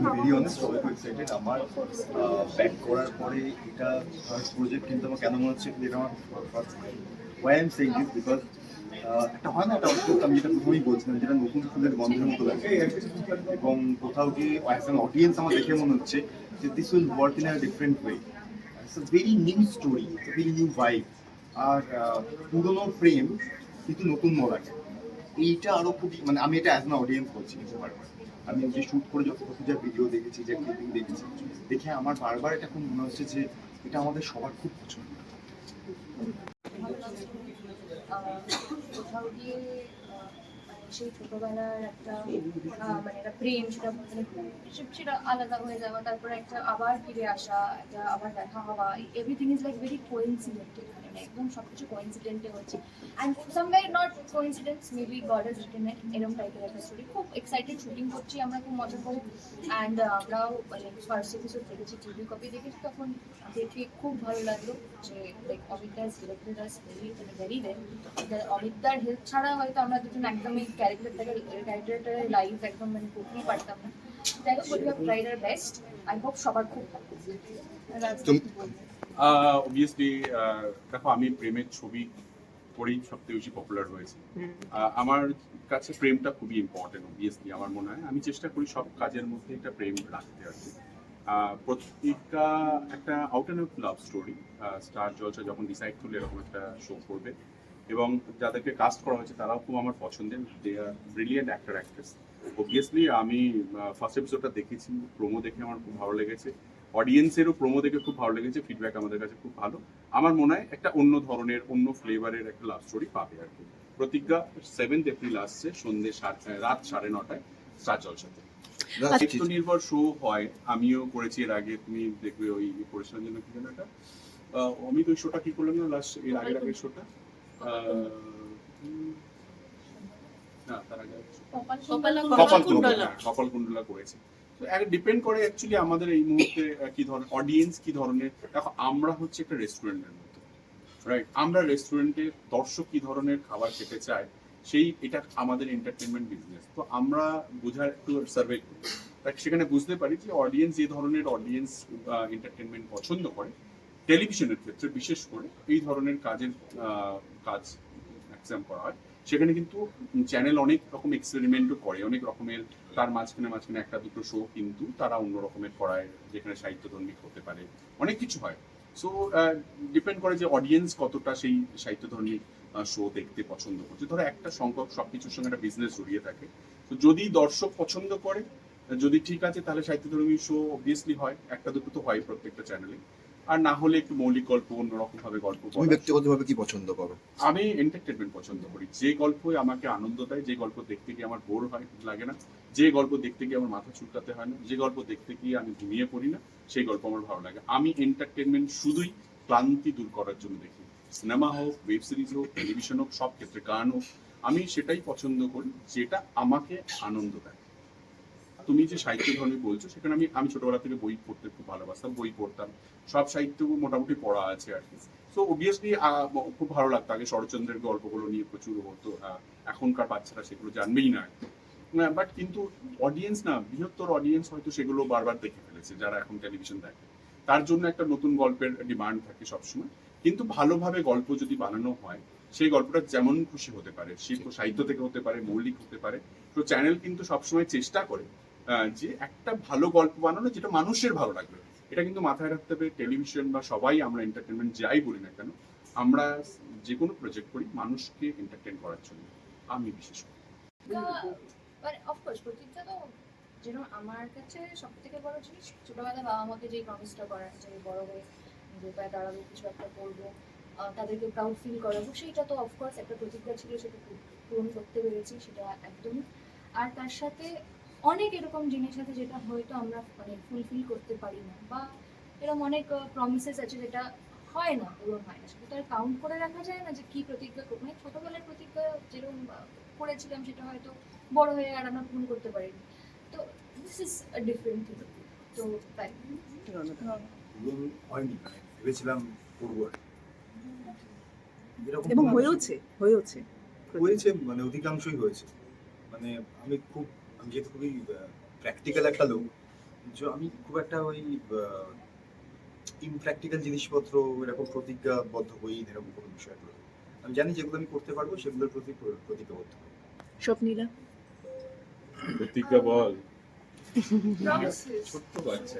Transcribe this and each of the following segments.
Very honest, সবাই খুব excited. আমার ব্যাক করার পরে এটা ফার্স্ট প্রজেক্ট, কিন্তু আমার কেন মনে হচ্ছে এটা আমার first. Why I am saying this because একটা হয় না, একটা অদ্ভুত, আমি যেটা প্রথমেই বলছিলাম, যেটা নতুন ফুলের গন্ধের মতো লাগে, এবং কোথাও গিয়ে অ্যাজ অ্যান অডিয়েন্স আমার দেখে মনে হচ্ছে যে this will work in a different way. It's a very new story, it's a very new vibe. আর পুরোনো ফ্রেম কিন্তু নতুন মোড় আছে, এইটা আরো খুব, মানে আমি এটা অ্যাজ অ্যান অডিয়েন্স বলছি কিন্তু বারবার, আমি যে শুট করে যত যা ভিডিও দেখেছি, যে ক্লিপিং দেখেছি, দেখে আমার বারবার এটা খুব মনে হচ্ছে যে এটা আমাদের সবার খুব পছন্দ। কোথাও গিয়ে মানে সেই ছোটবেলার একটা মানে একটা প্রেম, সেটা মানে সেটা আলাদা হয়ে যাওয়া, তারপরে একটা আবার ফিরে আসা, একটা আবার দেখা হওয়া, everything is like very coincident. মানে একদম সবকিছু কোইন্সিডেন্টে হচ্ছে, and somewhere not coincidence, maybe god has written ইট, এরকম টাইপের একটা স্টোরি। খুব এক্সাইটেড, শুটিং করছি আমরা খুব মজা করে, অ্যান্ড আমরাও মানে ফার্স্ট এপিসোড দেখেছি, টিভি কপি দেখেছি, তখন দেখে খুব ভালো লাগলো যে like Amita is directed as very very well. অমিতার হেল্প ছাড়া হয়তো আমরা দুজন একদমই ক্যারেক্টারটার লাইফ একদম মানে করতেই পারতাম না। যাই হোক, we have tried our best. I hope সবার খুব ভালো লাগবে। অবভিয়াসলি দেখো, আমি প্রেমের ছবি করেই সবথেকে বেশি পপুলার হয়েছে। আমার কাছে প্রেমটা খুবই ইম্পর্টেন্ট। অবভিয়াসলি আমার মনে হয় আমি চেষ্টা করি সব কাজের মধ্যে একটা প্রেম রাখতে আর কি। প্রত্যেকটা একটা out and out love story. Star Jalsha যখন ডিসাইড করলে এরকম একটা শো করবে, এবং যাদেরকে কাস্ট করা হয়েছে তারাও খুব আমার পছন্দের, they are brilliant actor actress. Obviously আমি ফার্স্ট এপিসোডটা দেখেছি, প্রোমো দেখে আমার খুব ভালো লেগেছে, অডিয়েন্সেরও প্রোমো দেখে খুব ভালো লেগেছে, ফিডব্যাক আমাদের কাছে খুব ভালো। আমার মনে হয় একটা অন্য ধরনের, অন্য ফ্লেভারের একটা লাভ স্টোরি পাবে আর কি। প্রতিজ্ঞা 7 এপ্রিল আসছে সন্ধ্যে রাত 9:30টায় স্টার জলসাতে। চিত্র নির্ভর শো হয়, আমিও করেছি এর আগে, তুমি দেখবে ওই করেছিলাম যেন কি যেন একটা অমিত, ওই শোটা কি করলাম না লাস্ট, এর আগের শোটা না, তার আগে কপালকুণ্ডলা করেছে। ডিপেন্ড করে অ্যাকচুয়ালি আমাদের এই মুহূর্তে কি ধরনের অডিয়েন্স, কি ধরনের। দেখো, আমরা হচ্ছে একটা রেস্টুরেন্টের মতো, রাইট? আমরা রেস্টুরেন্টে দর্শক কি ধরনের খাবার খেতে চায়, এটা আমাদের এন্টারটেনমেন্ট বিজনেস। তো আমরা বোঝার একটু সার্ভে করি, সেখানে বুঝতে পারি যে অডিয়েন্স যে ধরনের অডিয়েন্স এন্টারটেনমেন্ট পছন্দ করে, টেলিভিশনের ক্ষেত্রে বিশেষ করে এই ধরনের কাজ ম্যাক্সিমাম করা হয়। সেখানে কিন্তু চ্যানেল অনেক রকম এক্সপেরিমেন্টও করে, অনেক রকমের, তার মাঝখানে একটা দুটো শো কিন্তু তারা অন্য রকমের করায়, যেখানে সাহিত্যধর্মী হতে পারে, অনেক কিছু হয়। সো ডিপেন্ড করে যে অডিয়েন্স কতটা সেই সাহিত্যধর্মী শো দেখতে পছন্দ করছে। ধরো একটা সংখ্যক সবকিছুর সঙ্গে একটা বিজনেস জড়িয়ে থাকে, তো যদি দর্শক পছন্দ করে, যদি ঠিক আছে, তাহলে সাহিত্যধর্মী শো অবভিয়াসলি হয়, একটা দুটো তো হয় প্রত্যেকটা চ্যানেলে। আর না হলে একটু মৌলিক গল্প, অন্যরকম ভাবে গল্প। তুমি ব্যক্তিগতভাবে কি পছন্দ করো? আমি এন্টারটেনমেন্ট পছন্দ করি, যে গল্প আমাকে আনন্দ দেয়, যে গল্প দেখতে গিয়ে আমার বোর হয় লাগে না, যে গল্প দেখতে গিয়ে আমার মাথা চুলকাতে হয় না, যে গল্প দেখতে গিয়ে আমি ঘুমিয়ে পড়ি না, সেই গল্প আমার ভালো লাগে। আমি এন্টারটেনমেন্ট শুধুই ক্লান্তি দূর করার জন্য দেখি। সিনেমা হোক, ওয়েব সিরিজ হোক, টেলিভিশন হোক, সব ক্ষেত্রে গান হোক, আমি সেটাই পছন্দ করি যেটা আমাকে আনন্দ দেয়। তুমি যে সাহিত্য ধর্মী বলছো, সেখানে আমি ছোটবেলা থেকে বই পড়তে খুব ভালোবাসতাম, বই পড়তাম, সব সাহিত্য মোটামুটি পড়া আছে আর কি। সো অবভিয়াসলি খুব ভালো লাগতো। আগে শরৎচন্দ্রের গল্পগুলো নিয়ে প্রচুর হতো, এখনকার বাচ্চারা সেগুলো জানবেই না। বাট কিন্তু অডিয়েন্স না, বৃহত্তর অডিয়েন্স হয়তো সেগুলো বারবার দেখে ফেলেছে, যারা এখন টেলিভিশন দেখে, তার জন্য একটা নতুন গল্পের ডিমান্ড থাকে সবসময়। কিন্তু ভালোভাবে গল্প যদি বানানো হয়, সেই গল্পটা যেমন খুশি হতে পারে, শিল্প সাহিত্য থেকে হতে পারে, মৌলিক হতে পারে। তো চ্যানেল কিন্তু সবসময় চেষ্টা করে যে একটা ভালো গল্প বানানো যেটা মানুষের ভালো লাগবে। এটা কিন্তু মাথায় রাখতে হবে। টেলিভিশন বা সবাই আমরা এন্টারটেনমেন্ট যাই বলি না কেন, আমরা যে কোনো প্রজেক্ট করি মানুষকে এন্টারটেন করার জন্য, আমি বিশেষ করি। মানে অফকোর্স প্রতিজ্ঞা তো যেন আমার কাছে সব থেকে বড় জিনিস, ছোটবেলায় বাবা মাকে যে প্রমিসটা করা, যে বড় হয়ে নিজের পায়ে দাঁড়াবো, কিছু একটা করবো, তাদেরকে প্রাউড ফিল করাবো, সেইটা তো অফকোর্স একটা প্রতিজ্ঞা ছিল, সেটা পূরণ করতে পেরেছি, সেটা একদমই। আর তার সাথে অনেক এরকম জিনিস আছে যেটা হয়তো আমরা মানে ফুলফিল করতে পারি না, বা এরকম অনেক প্রমিসেস আছে যেটা হয় না, পূরণ হয় না, সেটা তো আর কাউন্ট করে রাখা যায় না যে কি প্রতিজ্ঞা মানে ছোটবেলার প্রতিজ্ঞা যেরকম করেছিলাম সেটা হয়তো বড় হয়ে আর আমরা পূরণ করতে পারিনি। তো this is a different thing. তো তাই পূরণ হয়নি, ভেবেছিলাম করবো, এবং হয়েছে হয়েছে, মানে অধিকাংশই হয়েছে। মানে আমি যেহেতু খুবই প্র্যাকটিক্যাল একটা লোক, আমি খুব একটা ওই ইমপ্র্যাকটিক্যাল জিনিসপত্র এরকম প্রতিজ্ঞাবদ্ধ হই এরকম কোনো বিষয় নয়। আমি জানি যেগুলো আমি করতে পারবো সেগুলোর প্রতি প্রতিজ্ঞাবদ্ধ হই। স্বপ্নীলা প্রতিজ্ঞা বল। Promises. ছোট্ট বাচ্চা,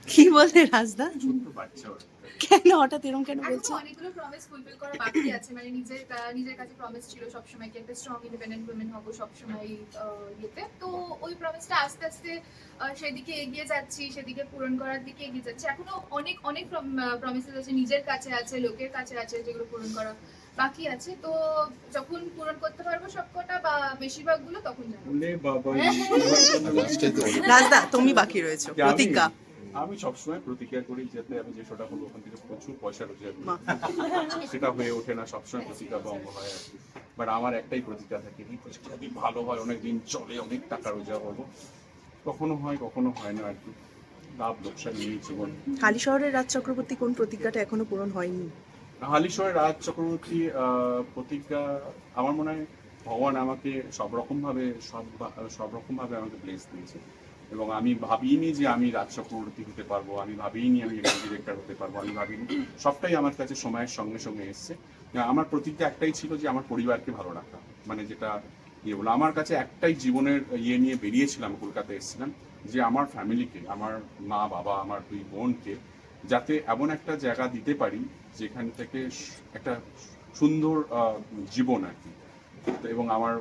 কি বলে রাজদা? ছোট্ট বাচ্চা ওরা। কেন হঠাৎ এরকম কেন বলছো? এখনো অনেকগুলো প্রমিস ফুলফিল করা বাকি আছে, মানে নিজের কাছে প্রমিস ছিল সবসময় কি একটা স্ট্রং ইন্ডিপেন্ডেন্ট উইমেন হবো সবসময় ইয়েতে। তো ওই প্রমিসটা আস্তে আস্তে সেদিকে এগিয়ে যাচ্ছি, সেদিকে পূরণ করার দিকে এগিয়ে যাচ্ছি। এখনো অনেক অনেক প্রমিসেস আছে, নিজের কাছে আছে, লোকের কাছে আছে, যেগুলো পূরণ করা বাকি আছে। তো যখন পূরণ করতে পারবো সবকটা বা বেশিরভাগগুলো তখন যাবো। ওলে বাবা, রাজদা তুমি বাকি রয়েছো আমি- প্রতিজ্ঞা। আমি সবসময় প্রতিজ্ঞা করি যাতে আমি যে শোটা করবো ওখান থেকে প্রচুর পয়সা রোজগার করি। সেটা হয়ে ওঠে না, সবসময় প্রতিজ্ঞা ভঙ্গ হয় আর কি। বাট আমার একটাই প্রতিজ্ঞা থাকে, এই প্রতিজ্ঞা যদি ভালো হয়, অনেক দিন চলে, অনেক টাকা রোজগার করবো। কখনো হয় কখনো হয় না আর কি, লাভ লোকসান নিয়েই জীবন। হালি শহরের রাজ চক্রবর্তী কোন প্রতিজ্ঞাটা এখনো পূরণ হয়নি? হালিশহরের রাজ চক্রবর্তী প্রতিজ্ঞা, আমার মনে হয় ভগবান আমাকে সব রকম ভাবে আমাকে ব্লেস দিয়েছে, এবং আমি ভাবিনি যে আমি রাজ চক্রবর্তী হতে পারবো, আমি ভাবিনি আমি ডিরেক্টর হতে পারবো, আমি ভাবিনি। সবটাই আমার কাছে সময়ের সঙ্গে সঙ্গে এসছে। আমার প্রতিজ্ঞা একটাই ছিল যে আমার পরিবারকে ভালো রাখা, মানে যেটা বলো, আমার কাছে একটাই জীবনের নিয়ে বেরিয়েছিলাম, কলকাতায় এসেছিলাম, যে আমার ফ্যামিলিকে, আমার মা বাবা, আমার 2 বোনকে যাতে এমন একটা জায়গা দিতে পারি যেখান থেকে একটা সুন্দর জীবন আর কি। এবং আমার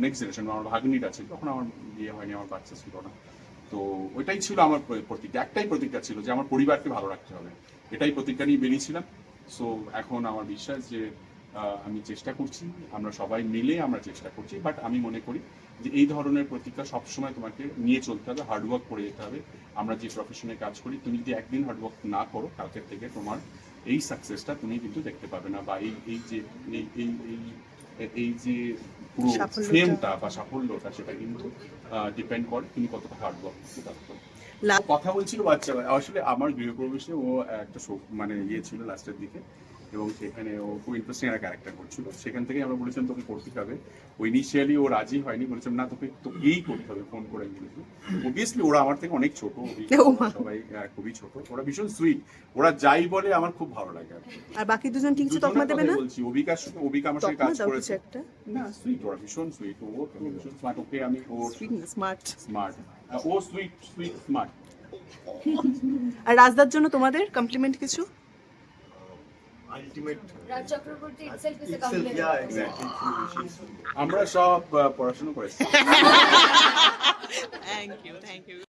নেক্সট জেনারেশন, আমার ভাগ্নিটা ছিল, তখন আমার বিয়ে হয়নি, আমার বাচ্চা ছিল না। তো ওইটাই ছিল আমার প্রতিজ্ঞা, একটাই প্রতিজ্ঞা ছিল যে আমার পরিবারকে ভালো রাখতে হবে, এটাই প্রতিজ্ঞা নিয়ে বেরিয়েছিলাম। সো এখন আমার বিশ্বাস যে আমি চেষ্টা করছি, আমরা সবাই মিলে আমরা চেষ্টা করছি। বাট আমি মনে করি যে এই ধরনের প্রতিজ্ঞা সবসময় তোমাকে নিয়ে চলতে হবে, হার্ডওয়ার্ক করে যেতে হবে। আমরা যে প্রফেশনে কাজ করি, তুমি যদি একদিন হার্ডওয়ার্ক না করো, কালকের থেকে তোমার এই সাকসেসটা তুমি কিন্তু দেখতে পাবে না, বা এই যে এই যে পুরো সাফল্যটা। ফেমটা বা সাফল্যটা, সেটা কিন্তু ডিপেন্ড করে তুমি কতটা হার্ডওয়ার্ক করতে পারো। লা- কথা বলছিল বাচ্চা, আসলে আমার গৃহপ্রবেশে ও একটা মানে ছিল লাস্টের দিকে, এবং সেখানে ও খুব ইন্টারেস্টিং একটা ক্যারেক্টার করছিল। সেখান থেকে আমরা বলেছিলাম তোকে করতে হবে। ও ইনিশিয়ালি ও রাজি হয়নি, বলেছিলাম না তোকেই করতে হবে, ফোন করে বলেছিল। অবভিয়াসলি ওরা আমার থেকে অনেক ছোট, ও মা। সবাই খুবই ছোট, ওরা ভীষণ সুইট, ওরা যাই বলে আমার খুব ভালো লাগে আর কি। আর বাকি দুজন কিংসু দুজনের তকমা দেবে না? কথাই বলছি, অবিকা আমার সাথে তকমা কাজ দাও কিছু করেছে। একটা। না সুইট, ওরা ভীষণ সুইট, ও ভীষণ স্মার্ট, ওকে আমি ও স্মার্ট। স্মার্ট, ও সুইট স্মার্ট। আর রাজদার জন্য তোমাদের কমপ্লিমেন্ট কিছু? Ultimate Raj Chakraborty itself is a itself, compliment. yeah, exactly. আমরা সব পড়াশোনা করেছি। Thank you.